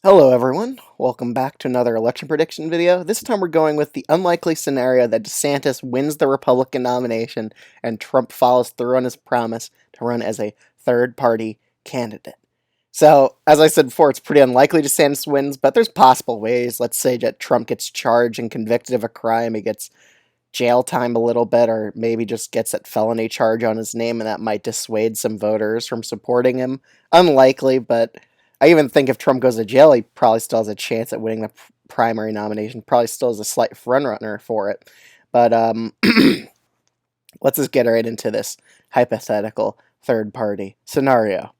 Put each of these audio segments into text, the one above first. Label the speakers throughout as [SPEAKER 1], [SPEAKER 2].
[SPEAKER 1] Hello everyone, welcome back to another election prediction video. This time we're going with the unlikely scenario that DeSantis wins the Republican nomination and Trump follows through on his promise to run as a third-party candidate. So, as I said before, it's pretty unlikely DeSantis wins, but there's possible ways. Let's say that Trump gets charged and convicted of a crime, he gets jail time a little bit, or maybe just gets that felony charge on his name, and that might dissuade some voters from supporting him. Unlikely, but I even think if Trump goes to jail, he probably still has a chance at winning the primary nomination. Probably still is a slight frontrunner for it. But let's just get right into this hypothetical third-party scenario.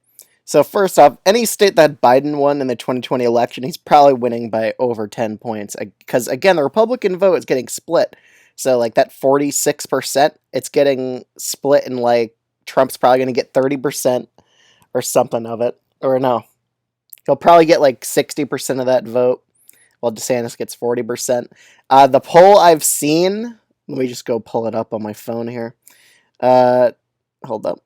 [SPEAKER 1] So first off, any state that Biden won in the 2020 election, he's probably winning by over 10 points. Because, again, the Republican vote is getting split. So, like, that 46%, it's getting split in, like, Trump's probably going to get 30% or something of it. Or no, he'll probably get, like, 60% of that vote, while DeSantis gets 40%. The poll I've seen, let me just go pull it up on my phone here. Hold up.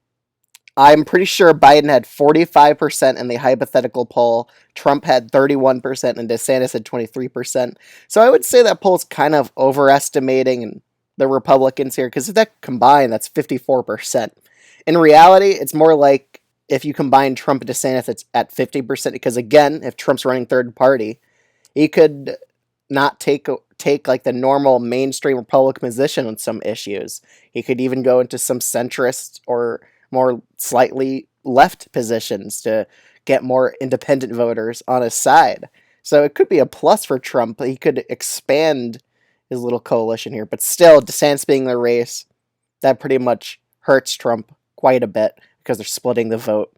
[SPEAKER 1] I'm pretty sure Biden had 45% in the hypothetical poll, Trump had 31%, and DeSantis had 23%. So I would say that poll's kind of overestimating the Republicans here, because if that combined, that's 54%. In reality, it's more like if you combine Trump and DeSantis, it's at 50%, because again, if Trump's running third party, he could not take like the normal mainstream Republican position on some issues. He could even go into some centrist or more slightly left positions to get more independent voters on his side. So it could be a plus for Trump. He could expand his little coalition here, but still, DeSantis being in the race, that pretty much hurts Trump quite a bit because they're splitting the vote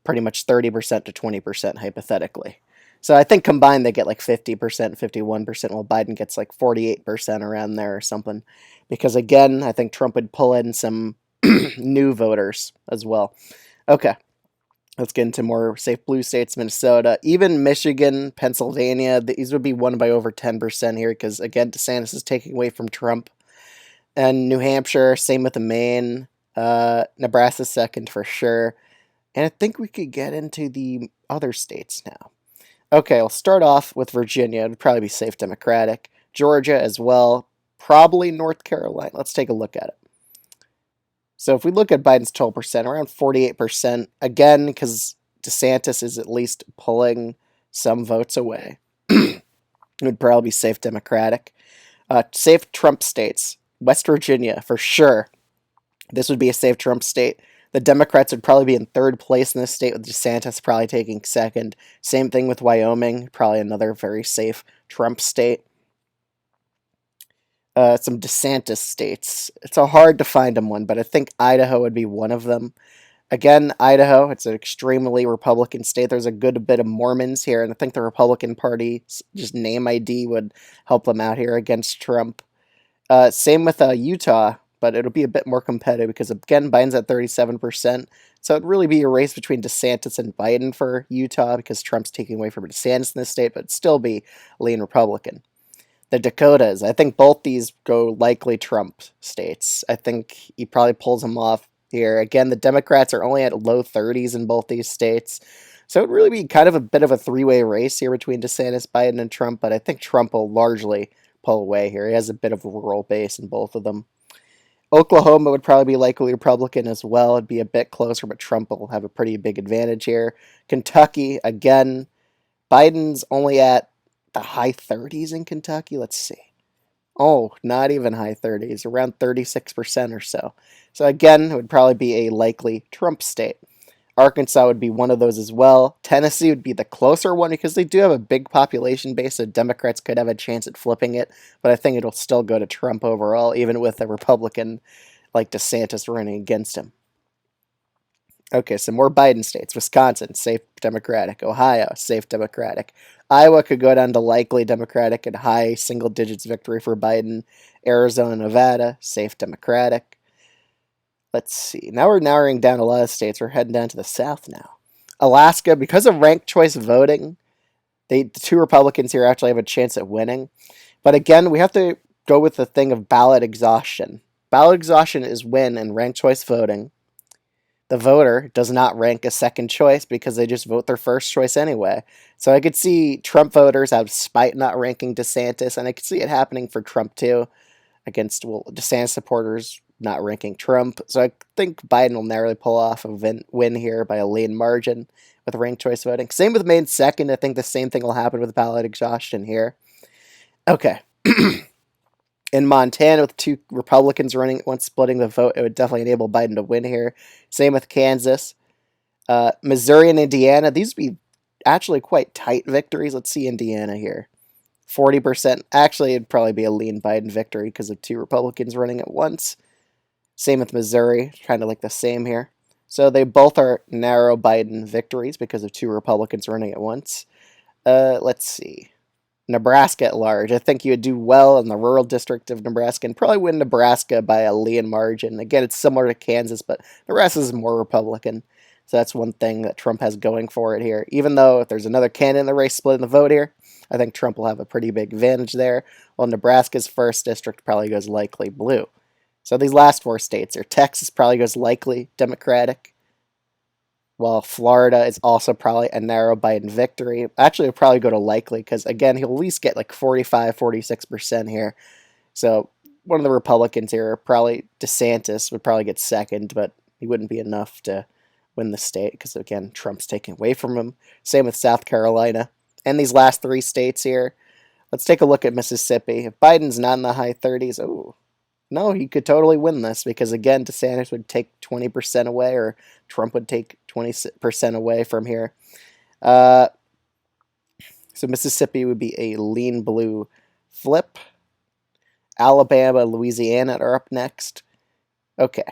[SPEAKER 1] pretty much 30% to 20% hypothetically. So I think combined they get like 50%, 51%, while Biden gets like 48% around there or something. Because again, I think Trump would pull in some new voters as well. Okay, let's get into more safe blue states. Minnesota, even Michigan, Pennsylvania, these would be won by over 10% here because, again, DeSantis is taking away from Trump. And New Hampshire, same with the Maine. Nebraska second for sure. And I think we could get into the other states now. Okay, I'll start off with Virginia. It would probably be safe Democratic. Georgia as well. Probably North Carolina. Let's take a look at it. So if we look at Biden's 12%, around 48%, again, because DeSantis is at least pulling some votes away, it would probably be safe Democratic. Safe Trump states. West Virginia, for sure. This would be a safe Trump state. The Democrats would probably be in third place in this state, with DeSantis probably taking second. Same thing with Wyoming, probably another very safe Trump state. Some DeSantis states. It's a hard to find them one, but I think Idaho would be one of them. Again, Idaho, it's an extremely Republican state. There's a good bit of Mormons here, and I think the Republican Party, just name ID, would help them out here against Trump. Same with Utah, but it'll be a bit more competitive because, again, Biden's at 37%. So it'd really be a race between DeSantis and Biden for Utah because Trump's taking away from DeSantis in this state, but it'd still be lean Republican. The Dakotas, I think both these go likely Trump states. I think he probably pulls them off here. Again, the Democrats are only at low 30s in both these states. So it'd really be kind of a bit of a three-way race here between DeSantis, Biden, and Trump, but I think Trump will largely pull away here. He has a bit of a rural base in both of them. Oklahoma would probably be likely Republican as well. It'd be a bit closer, but Trump will have a pretty big advantage here. Kentucky, again, Biden's only at the high 30s in Kentucky. Let's see. Oh, not even high 30s, around 36% or so. So again, it would probably be a likely Trump state. Arkansas would be one of those as well. Tennessee would be the closer one because they do have a big population base, so Democrats could have a chance at flipping it, but I think it'll still go to Trump overall, even with a Republican like DeSantis running against him. Okay, some more Biden states. Wisconsin, safe Democratic. Ohio, safe Democratic. Iowa could go down to likely Democratic and high single digits victory for Biden. Arizona, Nevada, safe Democratic. Let's see. Now we're narrowing down a lot of states. We're heading down to the south now. Alaska, because of ranked choice voting, the two Republicans here actually have a chance at winning. But again, we have to go with the thing of ballot exhaustion. Ballot exhaustion is win in ranked choice voting. the voter does not rank a second choice because they just vote their first choice anyway. So I could see Trump voters out of spite not ranking DeSantis, and I could see it happening for Trump too, against DeSantis supporters not ranking Trump. So I think Biden will narrowly pull off a win here by a lean margin with ranked choice voting. Same with Maine second. I think the same thing will happen with ballot exhaustion here. Okay. In Montana, with two Republicans running at once splitting the vote, it would definitely enable Biden to win here. Same with Kansas. Missouri and Indiana, these would be actually quite tight victories. Let's see Indiana here. 40%. Actually, it'd probably be a lean Biden victory because of two Republicans running at once. Same with Missouri, kind of like the same here. So they both are narrow Biden victories because of two Republicans running at once. Let's see. Nebraska at large. I think you would do well in the rural district of Nebraska and probably win Nebraska by a lean margin. Again, it's similar to Kansas, but Nebraska is more Republican. So that's one thing that Trump has going for it here. Even though if there's another candidate in the race splitting the vote here, I think Trump will have a pretty big advantage there. While Nebraska's first district probably goes likely blue. So these last four states are Texas probably goes likely Democratic, while Florida is also probably a narrow Biden victory. Actually, it'll probably go to likely because, again, he'll at least get like 45, 46% here. So one of the Republicans here, probably DeSantis, would probably get second, but he wouldn't be enough to win the state because, again, Trump's taking away from him. Same with South Carolina. And these last three states here, let's take a look at Mississippi. If Biden's not in the high 30s, no, he could totally win this because, again, DeSantis would take 20% away or Trump would take 20% away from here. So Mississippi would be a lean blue flip. Alabama, Louisiana are up next. Okay.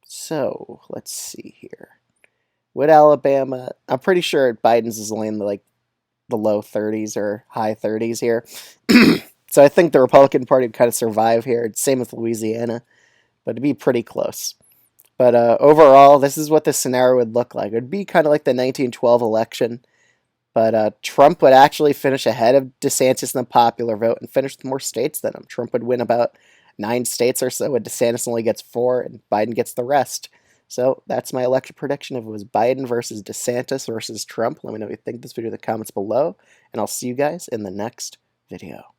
[SPEAKER 1] So let's see here. Would Alabama, I'm pretty sure Biden's is only in the low 30s or high 30s here. So I think the Republican Party would kind of survive here. Same with Louisiana, but it'd be pretty close. But overall, this is what the scenario would look like. It would be kind of like the 1912 election, but Trump would actually finish ahead of DeSantis in the popular vote and finish with more states than him. Trump would win about 9 states or so, and DeSantis only gets 4, and Biden gets the rest. So that's my election prediction. If it was Biden versus DeSantis versus Trump, let me know what you think of this video in the comments below, and I'll see you guys in the next video.